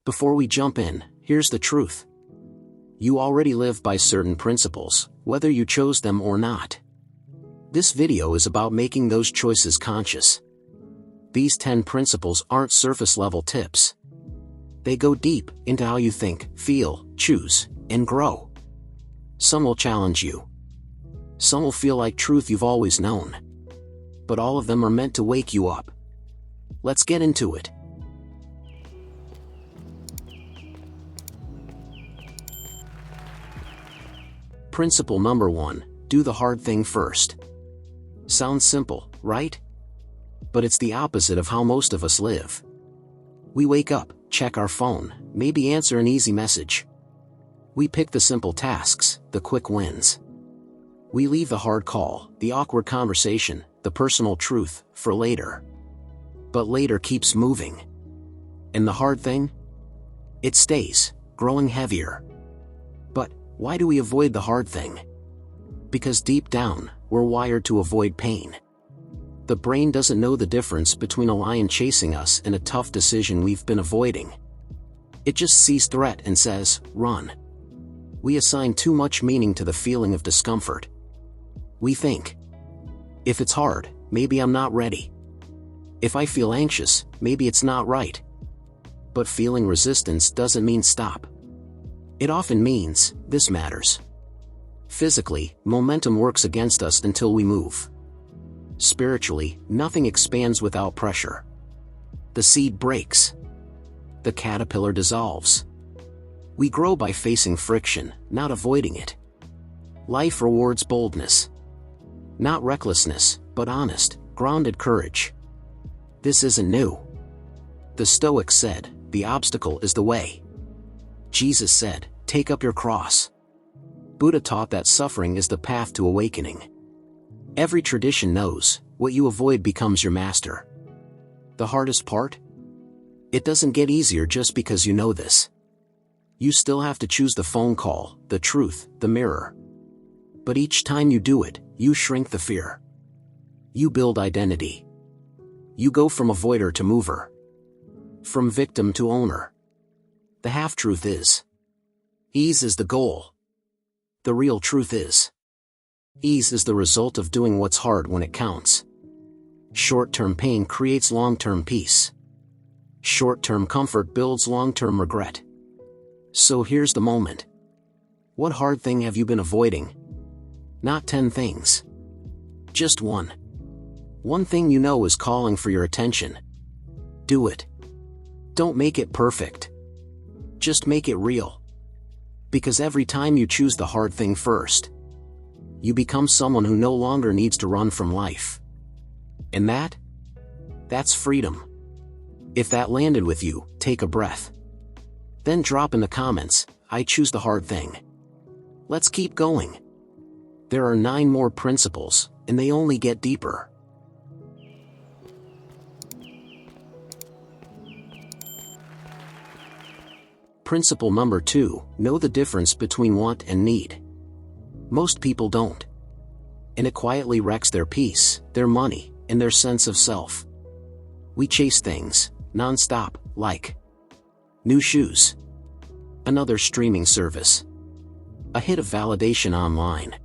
Before we jump in, here's the truth. You already live by certain principles, whether you chose them or not. This video is about making those choices conscious. These 10 principles aren't surface-level tips. They go deep into how you think, feel, choose, and grow. Some will challenge you. Some will feel like truth you've always known. But all of them are meant to wake you up. Let's get into it. Principle number 1, do the hard thing first. Sounds simple, right? But it's the opposite of how most of us live. We wake up, check our phone, maybe answer an easy message. We pick the simple tasks, the quick wins. We leave the hard call, the awkward conversation, the personal truth, for later. But later keeps moving. And the hard thing? It stays, growing heavier. But why do we avoid the hard thing? Because deep down, we're wired to avoid pain. The brain doesn't know the difference between a lion chasing us and a tough decision we've been avoiding. It just sees threat and says, run. We assign too much meaning to the feeling of discomfort. We think, if it's hard, maybe I'm not ready. If I feel anxious, maybe it's not right. But feeling resistance doesn't mean stop. It often means, this matters. Physically, momentum works against us until we move. Spiritually, nothing expands without pressure. The seed breaks. The caterpillar dissolves. We grow by facing friction, not avoiding it. Life rewards boldness. Not recklessness, but honest, grounded courage. This isn't new. The Stoics said, the obstacle is the way. Jesus said, take up your cross. Buddha taught that suffering is the path to awakening. Every tradition knows, what you avoid becomes your master. The hardest part? It doesn't get easier just because you know this. You still have to choose the phone call, the truth, the mirror. But each time you do it, you shrink the fear. You build identity. You go from avoider to mover. From victim to owner. The half-truth is, ease is the goal. The real truth is, ease is the result of doing what's hard when it counts. Short-term pain creates long-term peace. Short-term comfort builds long-term regret. So here's the moment. What hard thing have you been avoiding? Not 10 things. Just one. One thing you know is calling for your attention. Do it. Don't make it perfect. Just make it real. Because every time you choose the hard thing first, you become someone who no longer needs to run from life. And that's freedom. If that landed with you, take a breath. Then drop in the comments, I choose the hard thing. Let's keep going. There are 9 more principles, and they only get deeper. Principle number 2, know the difference between want and need. Most people don't. And it quietly wrecks their peace, their money, and their sense of self. We chase things, non-stop, like new shoes, another streaming service, a hit of validation online.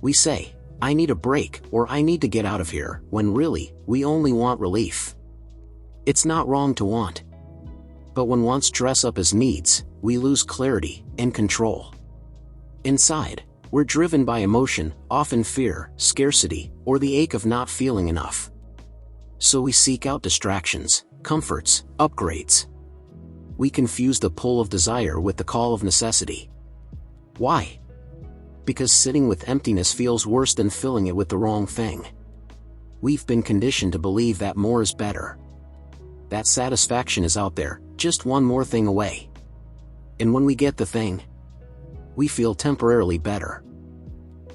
We say, I need a break, or I need to get out of here, when really, we only want relief. It's not wrong to want. But when wants dress up as needs, we lose clarity and control. Inside, we're driven by emotion, often fear, scarcity, or the ache of not feeling enough. So we seek out distractions, comforts, upgrades. We confuse the pull of desire with the call of necessity. Why? Because sitting with emptiness feels worse than filling it with the wrong thing. We've been conditioned to believe that more is better. That satisfaction is out there, just one more thing away. And when we get the thing, we feel temporarily better.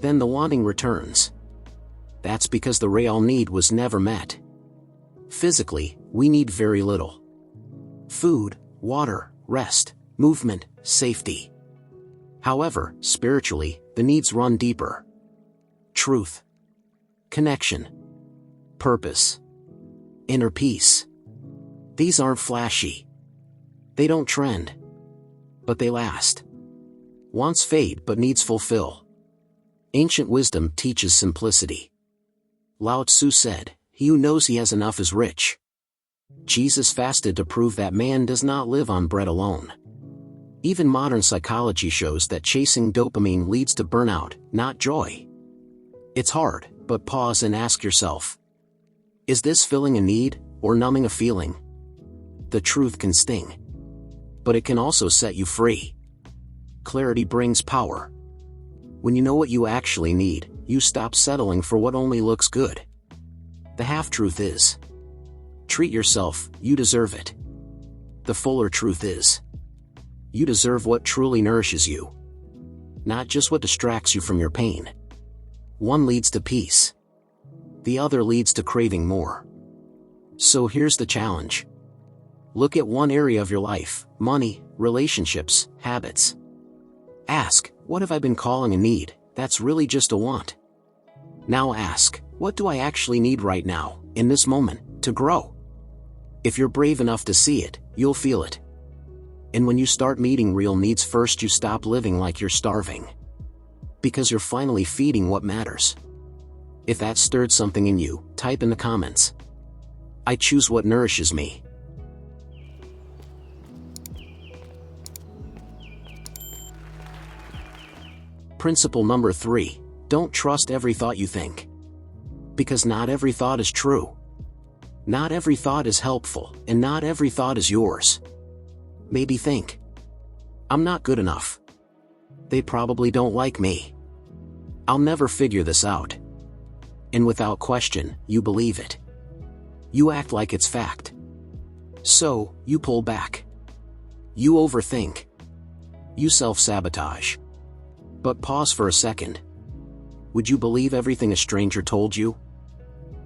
Then the wanting returns. That's because the real need was never met. Physically, we need very little. Food, water, rest, movement, safety. However, spiritually, the needs run deeper. Truth, connection, purpose, inner peace. These aren't flashy. They don't trend, but they last. Wants fade but needs fulfill. Ancient wisdom teaches simplicity. Lao Tzu said, "He who knows he has enough is rich." Jesus fasted to prove that man does not live on bread alone. Even modern psychology shows that chasing dopamine leads to burnout, not joy. It's hard, but pause and ask yourself, is this filling a need, or numbing a feeling? The truth can sting, but it can also set you free. Clarity brings power. When you know what you actually need, you stop settling for what only looks good. The half-truth is, treat yourself, you deserve it. The fuller truth is, you deserve what truly nourishes you, not just what distracts you from your pain. One leads to peace. The other leads to craving more. So here's the challenge. Look at one area of your life, money, relationships, habits. Ask, what have I been calling a need, that's really just a want? Now ask, what do I actually need right now, in this moment, to grow? If you're brave enough to see it, you'll feel it. And when you start meeting real needs first, you stop living like you're starving. Because you're finally feeding what matters. If that stirred something in you, type in the comments. I choose what nourishes me. Principle number 3, don't trust every thought you think. Because not every thought is true. Not every thought is helpful, and not every thought is yours. Maybe think, I'm not good enough. They probably don't like me. I'll never figure this out. And without question, you believe it. You act like it's fact. So, you pull back. You overthink. You self-sabotage. But pause for a second. Would you believe everything a stranger told you?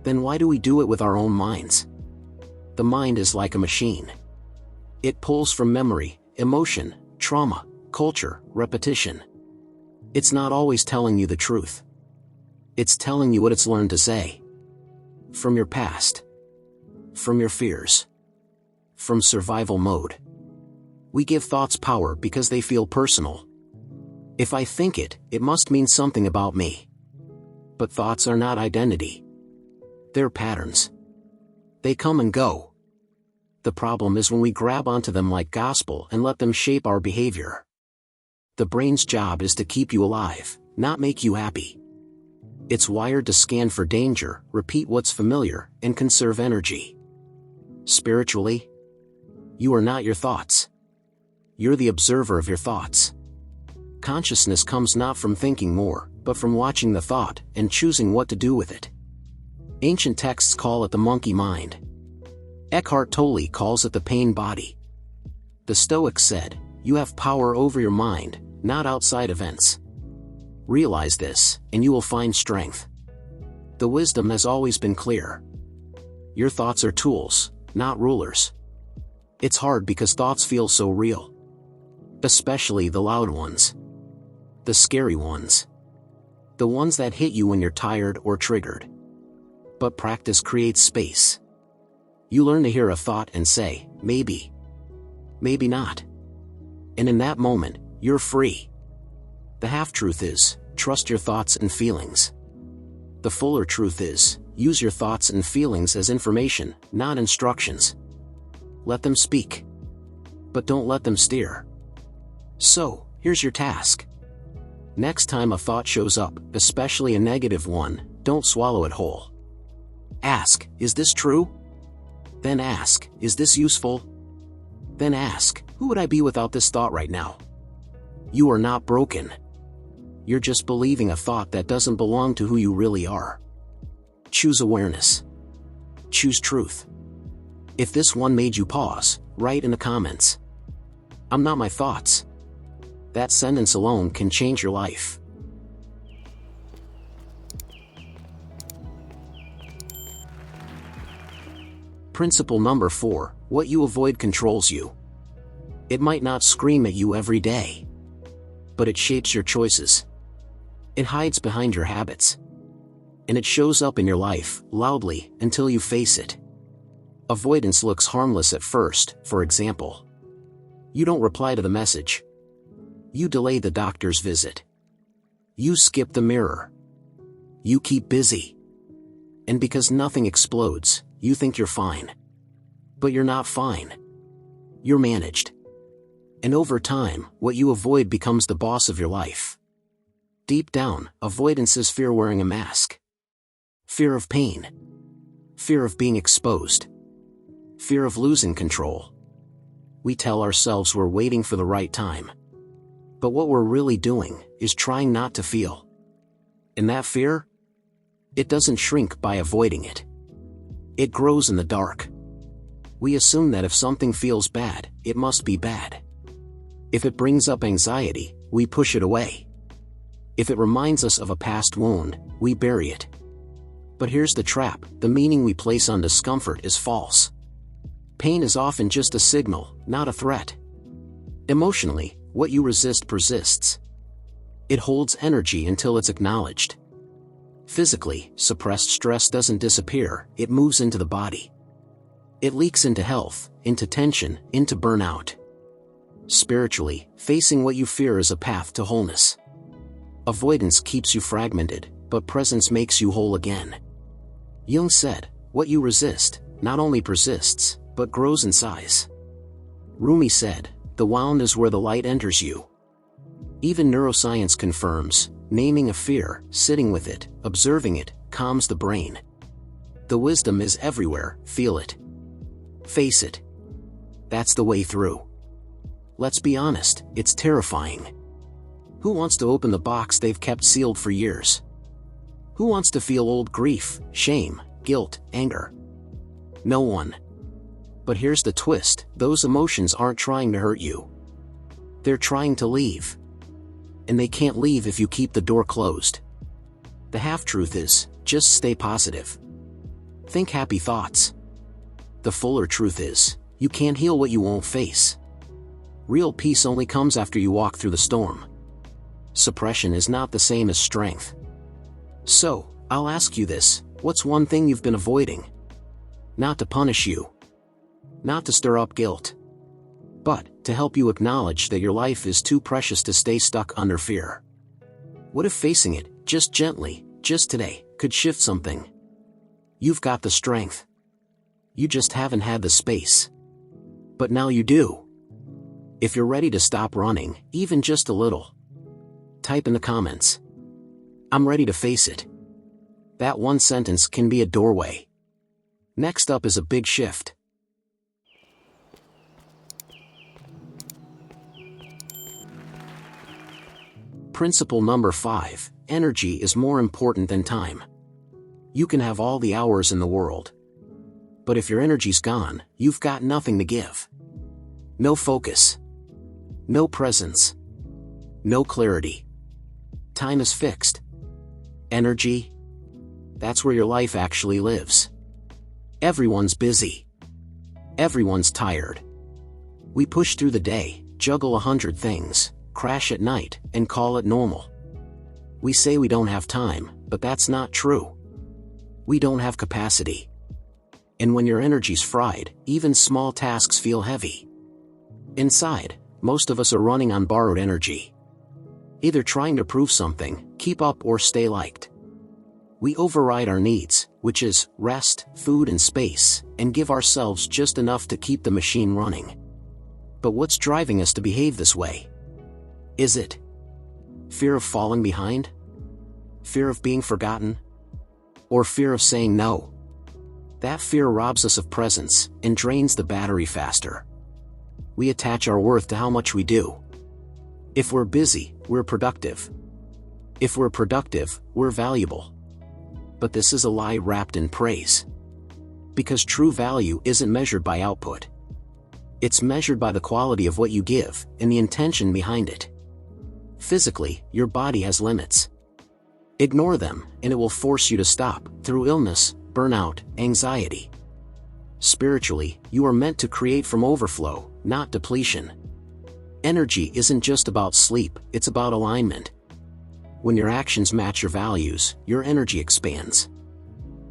Then why do we do it with our own minds? The mind is like a machine. It pulls from memory, emotion, trauma, culture, repetition. It's not always telling you the truth. It's telling you what it's learned to say. From your past. From your fears. From survival mode. We give thoughts power because they feel personal. If I think it, it must mean something about me. But thoughts are not identity. They're patterns. They come and go. The problem is when we grab onto them like gospel and let them shape our behavior. The brain's job is to keep you alive, not make you happy. It's wired to scan for danger, repeat what's familiar, and conserve energy. Spiritually, you are not your thoughts. You're the observer of your thoughts. Consciousness comes not from thinking more, but from watching the thought and choosing what to do with it. Ancient texts call it the monkey mind. Eckhart Tolle calls it the pain body. The Stoics said, you have power over your mind, not outside events. Realize this, and you will find strength. The wisdom has always been clear. Your thoughts are tools, not rulers. It's hard because thoughts feel so real. Especially the loud ones. The scary ones. The ones that hit you when you're tired or triggered. But practice creates space. You learn to hear a thought and say, maybe. Maybe not. And in that moment, you're free. The half-truth is, trust your thoughts and feelings. The fuller truth is, use your thoughts and feelings as information, not instructions. Let them speak. But don't let them steer. So, here's your task. Next time a thought shows up, especially a negative one, don't swallow it whole. Ask, is this true? Then ask, is this useful? Then ask, who would I be without this thought right now? You are not broken. You're just believing a thought that doesn't belong to who you really are. Choose awareness. Choose truth. If this one made you pause, write in the comments. I'm not my thoughts. That sentence alone can change your life. Principle number 4, what you avoid controls you. It might not scream at you every day, but it shapes your choices. It hides behind your habits. And it shows up in your life, loudly, until you face it. Avoidance looks harmless at first, for example. You don't reply to the message. You delay the doctor's visit. You skip the mirror. You keep busy. And because nothing explodes, you think you're fine. But you're not fine. You're managed. And over time, what you avoid becomes the boss of your life. Deep down, avoidance is fear wearing a mask. Fear of pain. Fear of being exposed. Fear of losing control. We tell ourselves we're waiting for the right time. But what we're really doing is trying not to feel. And that fear? It doesn't shrink by avoiding it. It grows in the dark. We assume that if something feels bad, it must be bad. If it brings up anxiety, we push it away. If it reminds us of a past wound, we bury it. But here's the trap: the meaning we place on discomfort is false. Pain is often just a signal, not a threat. Emotionally, what you resist persists. It holds energy until it's acknowledged. Physically, suppressed stress doesn't disappear, it moves into the body. It leaks into health, into tension, into burnout. Spiritually, facing what you fear is a path to wholeness. Avoidance keeps you fragmented, but presence makes you whole again. Jung said, "What you resist, not only persists, but grows in size." Rumi said, "The wound is where the light enters you." Even neuroscience confirms, naming a fear, sitting with it, observing it, calms the brain. The wisdom is everywhere, feel it. Face it. That's the way through. Let's be honest, it's terrifying. Who wants to open the box they've kept sealed for years? Who wants to feel old grief, shame, guilt, anger? No one. But here's the twist: those emotions aren't trying to hurt you. They're trying to leave. And they can't leave if you keep the door closed. The half-truth is, just stay positive. Think happy thoughts. The fuller truth is, you can't heal what you won't face. Real peace only comes after you walk through the storm. Suppression is not the same as strength. So, I'll ask you this: what's one thing you've been avoiding? Not to punish you. Not to stir up guilt. But to help you acknowledge that your life is too precious to stay stuck under fear. What if facing it, just gently, just today, could shift something? You've got the strength. You just haven't had the space. But now you do. If you're ready to stop running, even just a little, type in the comments, "I'm ready to face it." That one sentence can be a doorway. Next up is a big shift. Principle number 5, energy is more important than time. You can have all the hours in the world. But if your energy's gone, you've got nothing to give. No focus. No presence. No clarity. Time is fixed. Energy? That's where your life actually lives. Everyone's busy. Everyone's tired. We push through the day, juggle 100 things, crash at night, and call it normal. We say we don't have time, but that's not true. We don't have capacity. And when your energy's fried, even small tasks feel heavy. Inside, most of us are running on borrowed energy. Either trying to prove something, keep up, or stay liked. We override our needs, which is rest, food, and space, and give ourselves just enough to keep the machine running. But what's driving us to behave this way? Is it fear of falling behind? Fear of being forgotten? Or fear of saying no? That fear robs us of presence and drains the battery faster. We attach our worth to how much we do. If we're busy, we're productive. If we're productive, we're valuable. But this is a lie wrapped in praise. Because true value isn't measured by output. It's measured by the quality of what you give and the intention behind it. Physically, your body has limits. Ignore them, and it will force you to stop, through illness, burnout, anxiety. Spiritually, you are meant to create from overflow, not depletion. Energy isn't just about sleep, it's about alignment. When your actions match your values, your energy expands.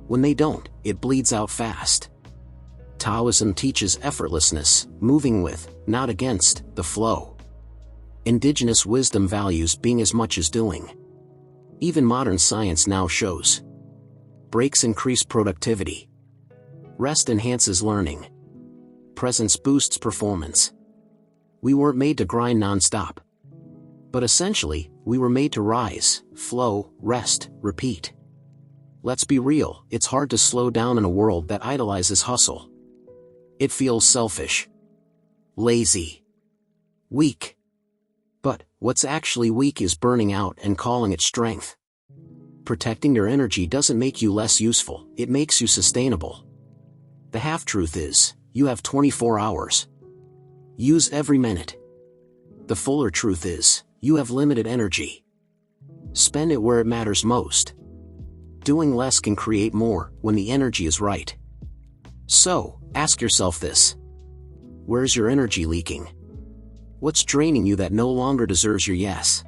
When they don't, it bleeds out fast. Taoism teaches effortlessness, moving with, not against, the flow. Indigenous wisdom values being as much as doing. Even modern science now shows. Breaks increase productivity. Rest enhances learning. Presence boosts performance. We weren't made to grind non-stop. But essentially, we were made to rise, flow, rest, repeat. Let's be real, it's hard to slow down in a world that idolizes hustle. It feels selfish. Lazy. Weak. But, what's actually weak is burning out and calling it strength. Protecting your energy doesn't make you less useful, it makes you sustainable. The half-truth is, you have 24 hours. Use every minute. The fuller truth is, you have limited energy. Spend it where it matters most. Doing less can create more, when the energy is right. So, ask yourself this. Where's your energy leaking? What's draining you that no longer deserves your yes?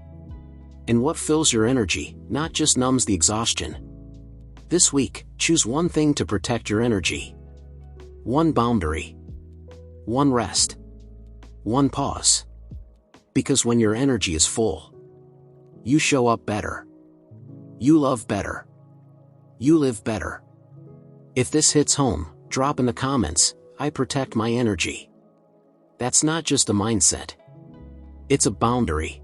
And what fills your energy, not just numbs the exhaustion? This week, choose one thing to protect your energy. One boundary. One rest. One pause. Because when your energy is full, you show up better. You love better. You live better. If this hits home, drop in the comments, I protect my energy. That's not just a mindset. It's a boundary.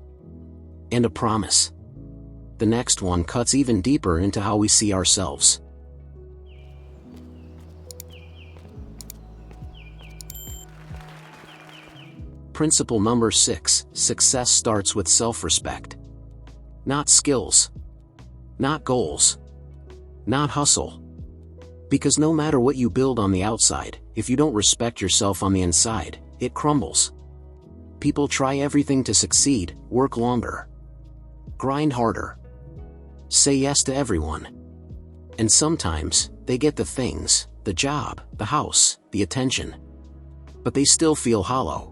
And a promise. The next one cuts even deeper into how we see ourselves. Principle number 6, success starts with self-respect. Not skills. Not goals. Not hustle. Because no matter what you build on the outside, if you don't respect yourself on the inside, it crumbles. People try everything to succeed, work longer. Grind harder. Say yes to everyone. And sometimes, they get the things, the job, the house, the attention. But they still feel hollow.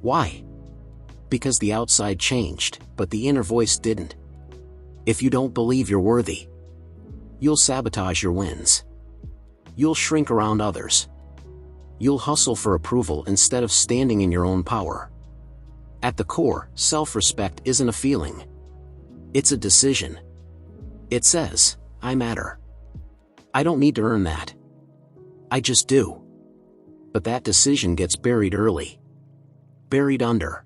Why? Because the outside changed, but the inner voice didn't. If you don't believe you're worthy, you'll sabotage your wins. You'll shrink around others. You'll hustle for approval instead of standing in your own power. At the core, self-respect isn't a feeling. It's a decision. It says, I matter. I don't need to earn that. I just do. But that decision gets buried early. Buried under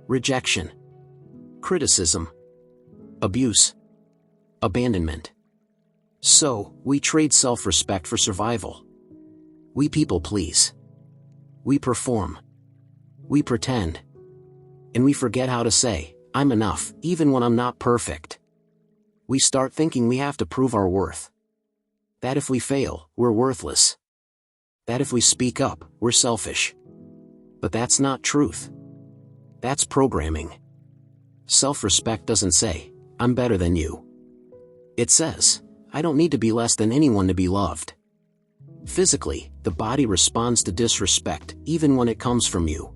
rejection, criticism, abuse, abandonment. So, we trade self-respect for survival. We people please. We perform. We pretend. And we forget how to say, I'm enough, even when I'm not perfect. We start thinking we have to prove our worth. That if we fail, we're worthless. That if we speak up, we're selfish. But that's not truth. That's programming. Self-respect doesn't say, I'm better than you. It says, I don't need to be less than anyone to be loved. Physically, the body responds to disrespect, even when it comes from you.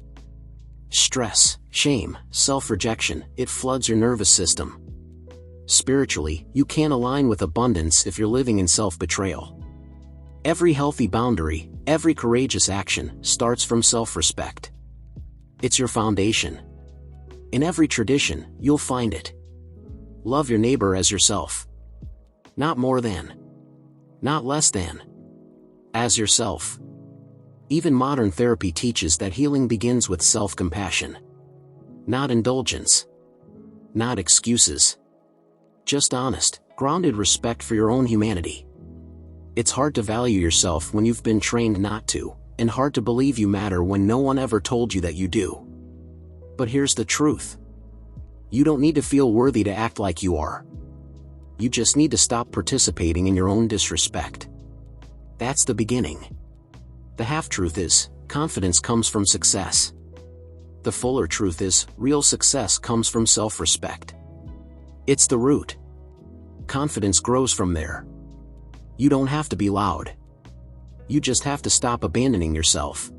Stress, shame, self-rejection, it floods your nervous system. Spiritually, you can't align with abundance if you're living in self-betrayal. Every healthy boundary, every courageous action, starts from self-respect. It's your foundation. In every tradition, you'll find it. Love your neighbor as yourself. Not more than. Not less than. As yourself. Even modern therapy teaches that healing begins with self-compassion. Not indulgence. Not excuses. Just honest, grounded respect for your own humanity. It's hard to value yourself when you've been trained not to, and hard to believe you matter when no one ever told you that you do. But here's the truth. You don't need to feel worthy to act like you are. You just need to stop participating in your own disrespect. That's the beginning. The half-truth is, confidence comes from success. The fuller truth is, real success comes from self-respect. It's the root. Confidence grows from there. You don't have to be loud. You just have to stop abandoning yourself.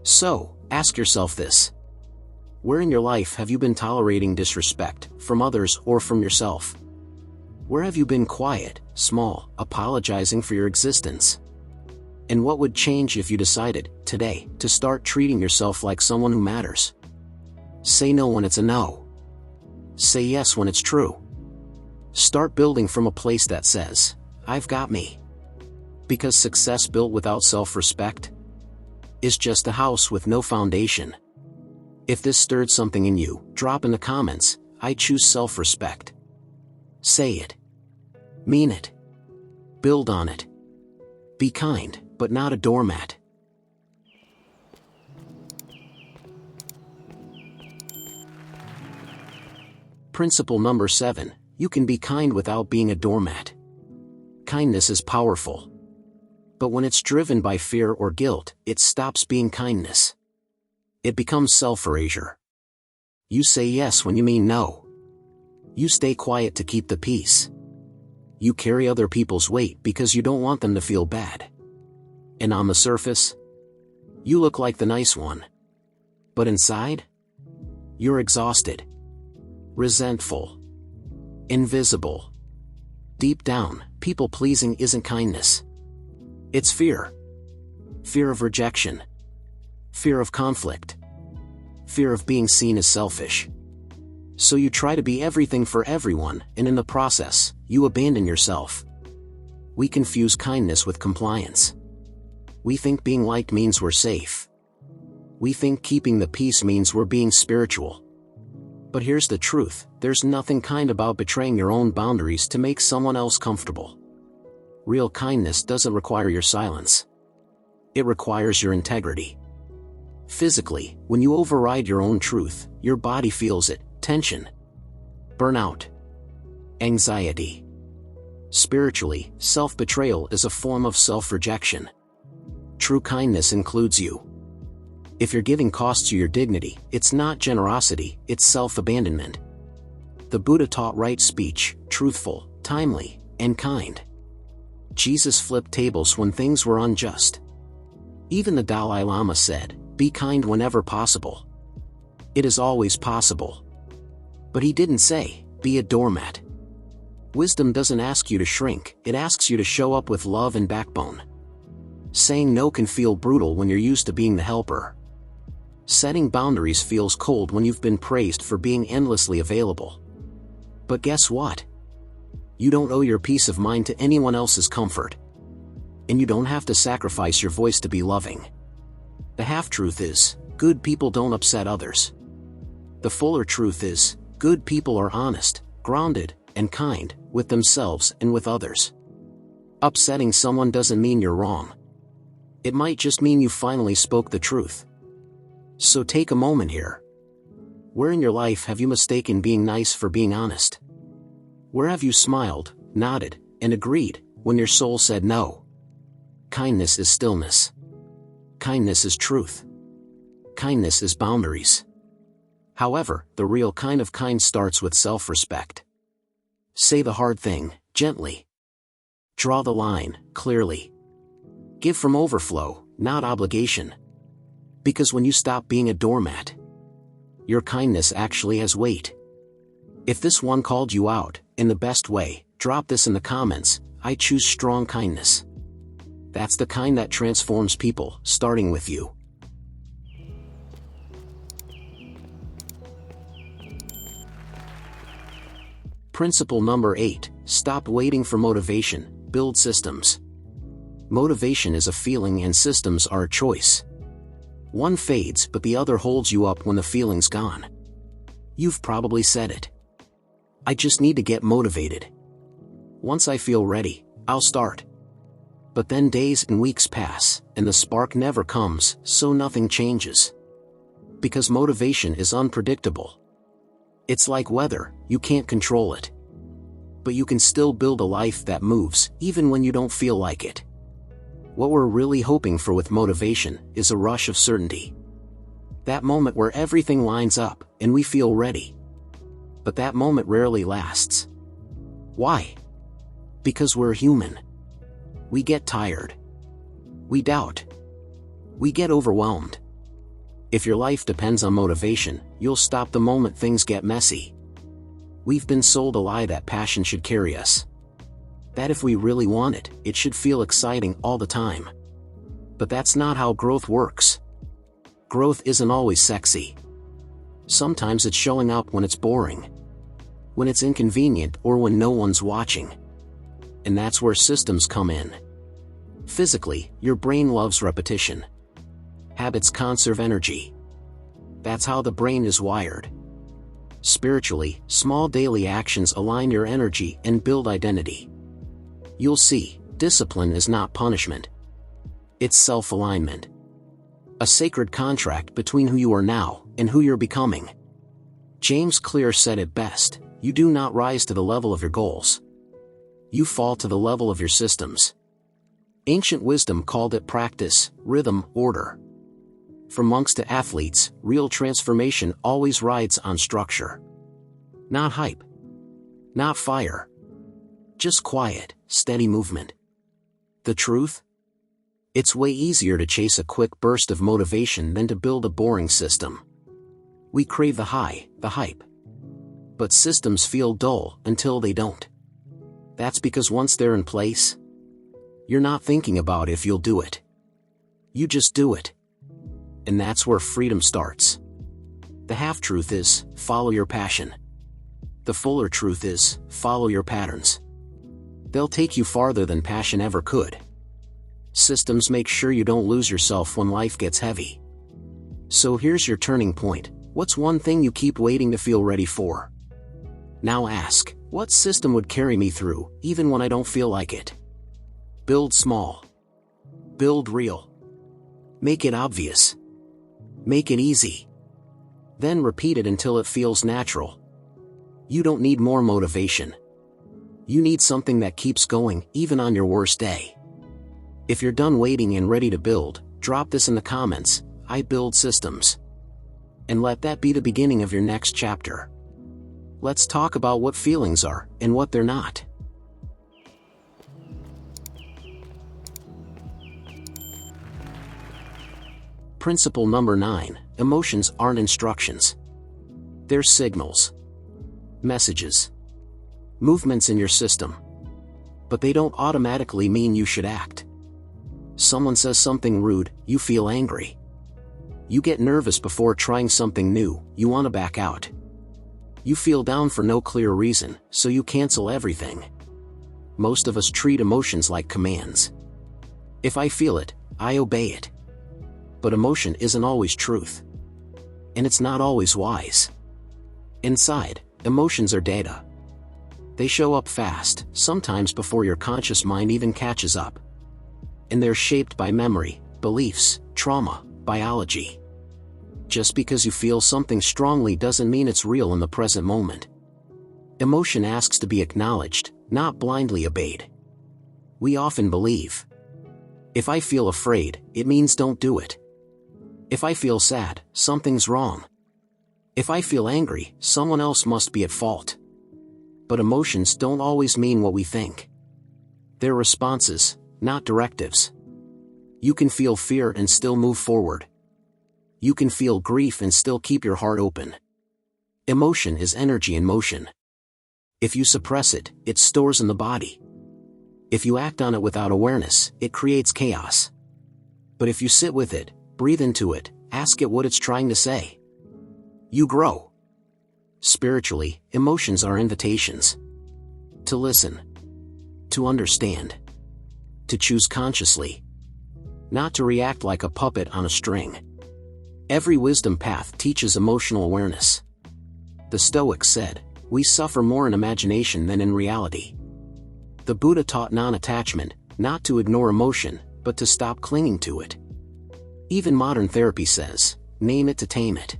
So, ask yourself this. Where in your life have you been tolerating disrespect, from others or from yourself? Where have you been quiet, small, apologizing for your existence? And what would change if you decided, today, to start treating yourself like someone who matters? Say no when it's a no. Say yes when it's true. Start building from a place that says, I've got me. Because success built without self-respect is just a house with no foundation. If this stirred something in you, drop in the comments, I choose self-respect. Say it. Mean it. Build on it. Be kind, but not a doormat. Principle number 7, you can be kind without being a doormat. Kindness is powerful. But when it's driven by fear or guilt, it stops being kindness. It becomes self-erasure. You say yes when you mean no. You stay quiet to keep the peace. You carry other people's weight because you don't want them to feel bad. And on the surface, you look like the nice one. But inside, you're exhausted, resentful, invisible. Deep down, people-pleasing isn't kindness. It's fear. Fear of rejection. Fear of conflict. Fear of being seen as selfish. So you try to be everything for everyone, and in the process, you abandon yourself. We confuse kindness with compliance. We think being liked means we're safe. We think keeping the peace means we're being spiritual. But here's the truth, there's nothing kind about betraying your own boundaries to make someone else comfortable. Real kindness doesn't require your silence. It requires your integrity. Physically, when you override your own truth, your body feels it. Tension, burnout, anxiety. Spiritually, self-betrayal is a form of self-rejection. True kindness includes you. If your giving costs you your dignity, it's not generosity, it's self-abandonment. The Buddha taught right speech, truthful, timely, and kind. Jesus flipped tables when things were unjust. Even the Dalai Lama said, be kind whenever possible. It is always possible. But he didn't say, be a doormat. Wisdom doesn't ask you to shrink, it asks you to show up with love and backbone. Saying no can feel brutal when you're used to being the helper. Setting boundaries feels cold when you've been praised for being endlessly available. But guess what? You don't owe your peace of mind to anyone else's comfort. And you don't have to sacrifice your voice to be loving. The half-truth is, good people don't upset others. The fuller truth is, good people are honest, grounded, and kind, with themselves and with others. Upsetting someone doesn't mean you're wrong. It might just mean you finally spoke the truth. So take a moment here. Where in your life have you mistaken being nice for being honest? Where have you smiled, nodded, and agreed, when your soul said no? Kindness is stillness. Kindness is truth. Kindness is boundaries. However, the real kind of kind starts with self-respect. Say the hard thing, gently. Draw the line, clearly. Give from overflow, not obligation. Because when you stop being a doormat, your kindness actually has weight. If this one called you out, in the best way, drop this in the comments, I choose strong kindness. That's the kind that transforms people, starting with you. Principle number 8, stop waiting for motivation, build systems. Motivation is a feeling and systems are a choice. One fades but the other holds you up when the feeling's gone. You've probably said it. I just need to get motivated. Once I feel ready, I'll start. But then days and weeks pass, and the spark never comes, so nothing changes. Because motivation is unpredictable. It's like weather, you can't control it. But you can still build a life that moves, even when you don't feel like it. What we're really hoping for with motivation is a rush of certainty. That moment where everything lines up, and we feel ready. But that moment rarely lasts. Why? Because we're human. We get tired. We doubt. We get overwhelmed. If your life depends on motivation, you'll stop the moment things get messy. We've been sold a lie that passion should carry us. That if we really want it, it should feel exciting all the time. But that's not how growth works. Growth isn't always sexy. Sometimes it's showing up when it's boring, when it's inconvenient, or when no one's watching. And that's where systems come in. Physically, your brain loves repetition. Habits conserve energy. That's how the brain is wired. Spiritually, small daily actions align your energy and build identity. You'll see, discipline is not punishment. It's self-alignment. A sacred contract between who you are now and who you're becoming. James Clear said it best, you do not rise to the level of your goals. You fall to the level of your systems. Ancient wisdom called it practice, rhythm, order. From monks to athletes, real transformation always rides on structure. Not hype. Not fire. Just quiet, steady movement. The truth? It's way easier to chase a quick burst of motivation than to build a boring system. We crave the high, the hype. But systems feel dull until they don't. That's because once they're in place, you're not thinking about if you'll do it. You just do it. And that's where freedom starts. The half-truth is, follow your passion. The fuller truth is, follow your patterns. They'll take you farther than passion ever could. Systems make sure you don't lose yourself when life gets heavy. So here's your turning point. What's one thing you keep waiting to feel ready for? Now ask, what system would carry me through, even when I don't feel like it? Build small. Build real. Make it obvious. Make it easy. Then repeat it until it feels natural. You don't need more motivation. You need something that keeps going, even on your worst day. If you're done waiting and ready to build, drop this in the comments, I build systems. And let that be the beginning of your next chapter. Let's talk about what feelings are, and what they're not. Principle number 9, emotions aren't instructions. They're signals. Messages. Movements in your system. But they don't automatically mean you should act. Someone says something rude, you feel angry. You get nervous before trying something new, you want to back out. You feel down for no clear reason, so you cancel everything. Most of us treat emotions like commands. If I feel it, I obey it. But emotion isn't always truth. And it's not always wise. Inside, emotions are data. They show up fast, sometimes before your conscious mind even catches up. And they're shaped by memory, beliefs, trauma, biology. Just because you feel something strongly doesn't mean it's real in the present moment. Emotion asks to be acknowledged, not blindly obeyed. We often believe, if I feel afraid, it means don't do it. If I feel sad, something's wrong. If I feel angry, someone else must be at fault. But emotions don't always mean what we think. They're responses, not directives. You can feel fear and still move forward. You can feel grief and still keep your heart open. Emotion is energy in motion. If you suppress it, it stores in the body. If you act on it without awareness, it creates chaos. But if you sit with it, breathe into it, ask it what it's trying to say, you grow. Spiritually, emotions are invitations. To listen. To understand. To choose consciously. Not to react like a puppet on a string. Every wisdom path teaches emotional awareness. The Stoics said, we suffer more in imagination than in reality. The Buddha taught non-attachment, not to ignore emotion, but to stop clinging to it. Even modern therapy says, name it to tame it.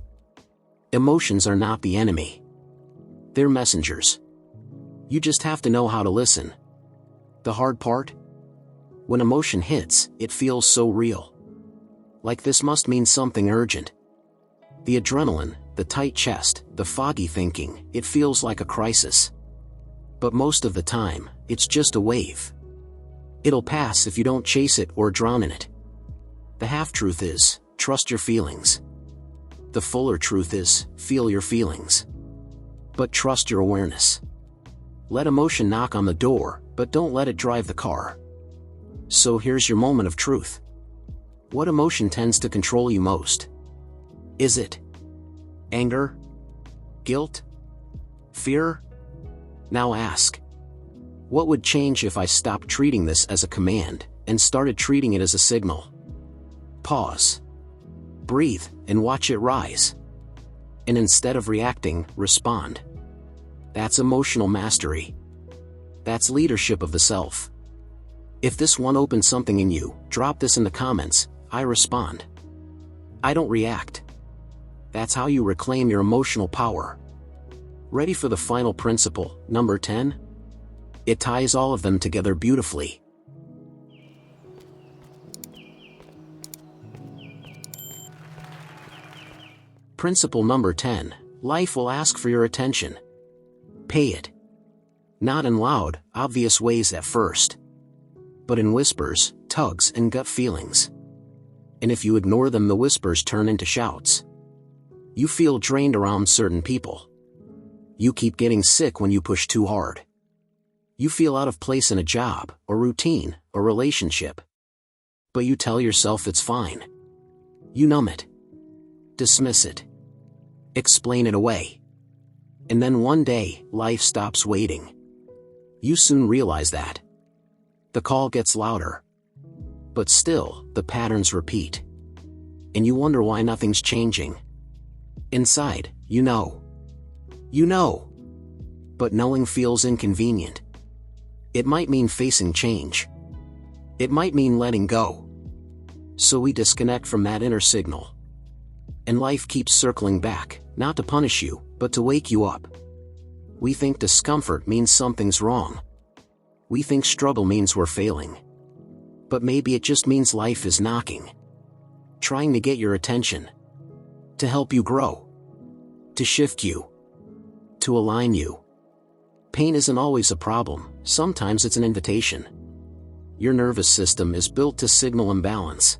Emotions are not the enemy. They're messengers. You just have to know how to listen. The hard part? When emotion hits, it feels so real. Like this must mean something urgent. The adrenaline, the tight chest, the foggy thinking, it feels like a crisis. But most of the time, it's just a wave. It'll pass if you don't chase it or drown in it. The half-truth is, trust your feelings. The fuller truth is, feel your feelings. But trust your awareness. Let emotion knock on the door, but don't let it drive the car. So here's your moment of truth. What emotion tends to control you most? Is it anger? Guilt? Fear? Now ask, what would change if I stopped treating this as a command and started treating it as a signal? Pause. Breathe and watch it rise. And instead of reacting, respond. That's emotional mastery. That's leadership of the self. If this one opens something in you, drop this in the comments. I respond. I don't react. That's how you reclaim your emotional power. Ready for the final principle, number 10? It ties all of them together beautifully. Principle number 10. Life will ask for your attention. Pay it. Not in loud, obvious ways at first, but in whispers, tugs, and gut feelings. And if you ignore them, the whispers turn into shouts. You feel drained around certain people. You keep getting sick when you push too hard. You feel out of place in a job, or routine, or relationship. But you tell yourself it's fine. You numb it. Dismiss it. Explain it away. And then one day, life stops waiting. You soon realize that. The call gets louder. But still, the patterns repeat. And you wonder why nothing's changing. Inside, you know. You know. But knowing feels inconvenient. It might mean facing change. It might mean letting go. So we disconnect from that inner signal. And life keeps circling back, not to punish you, but to wake you up. We think discomfort means something's wrong. We think struggle means we're failing. But maybe it just means life is knocking. Trying to get your attention. To help you grow. To shift you. To align you. Pain isn't always a problem, sometimes it's an invitation. Your nervous system is built to signal imbalance.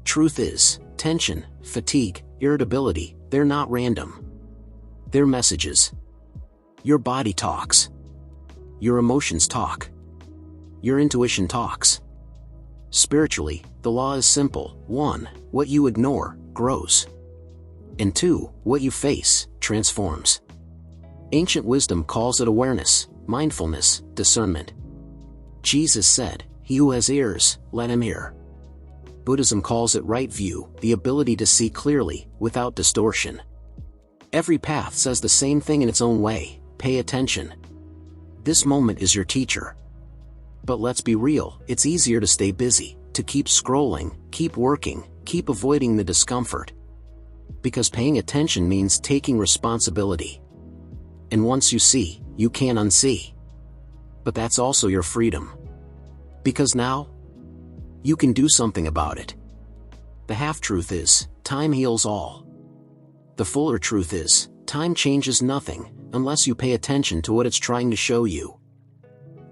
Truth is, tension, fatigue, irritability, they're not random. They're messages. Your body talks. Your emotions talk. Your intuition talks. Spiritually, the law is simple. 1. What you ignore, grows. And 2. What you face, transforms. Ancient wisdom calls it awareness, mindfulness, discernment. Jesus said, "He who has ears, let him hear." Buddhism calls it right view, the ability to see clearly, without distortion. Every path says the same thing in its own way: pay attention. This moment is your teacher. But let's be real, it's easier to stay busy, to keep scrolling, keep working, keep avoiding the discomfort. Because paying attention means taking responsibility. And once you see, you can't unsee. But that's also your freedom. Because now, you can do something about it. The half-truth is, time heals all. The fuller truth is, time changes nothing, unless you pay attention to what it's trying to show you.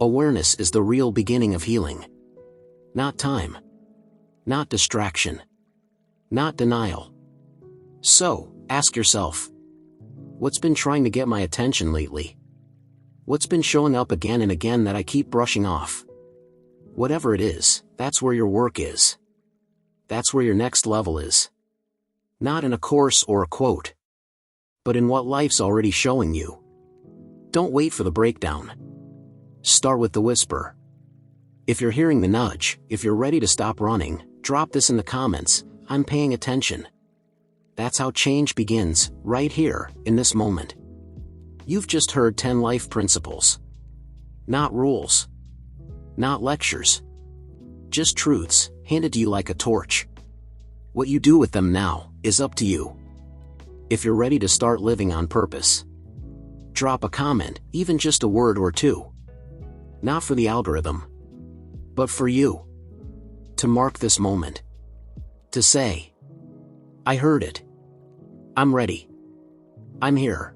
Awareness is the real beginning of healing. Not time. Not distraction. Not denial. So, ask yourself, what's been trying to get my attention lately? What's been showing up again and again that I keep brushing off? Whatever it is, that's where your work is. That's where your next level is. Not in a course or a quote, but in what life's already showing you. Don't wait for the breakdown. Start with the whisper. If you're hearing the nudge, if you're ready to stop running, drop this in the comments: I'm paying attention. That's how change begins, right here, in this moment. You've just heard 10 life principles. Not rules. Not lectures. Just truths, handed to you like a torch. What you do with them now is up to you. If you're ready to start living on purpose, drop a comment, even just a word or two. Not for the algorithm, but for you. To mark this moment. To say, I heard it. I'm ready. I'm here.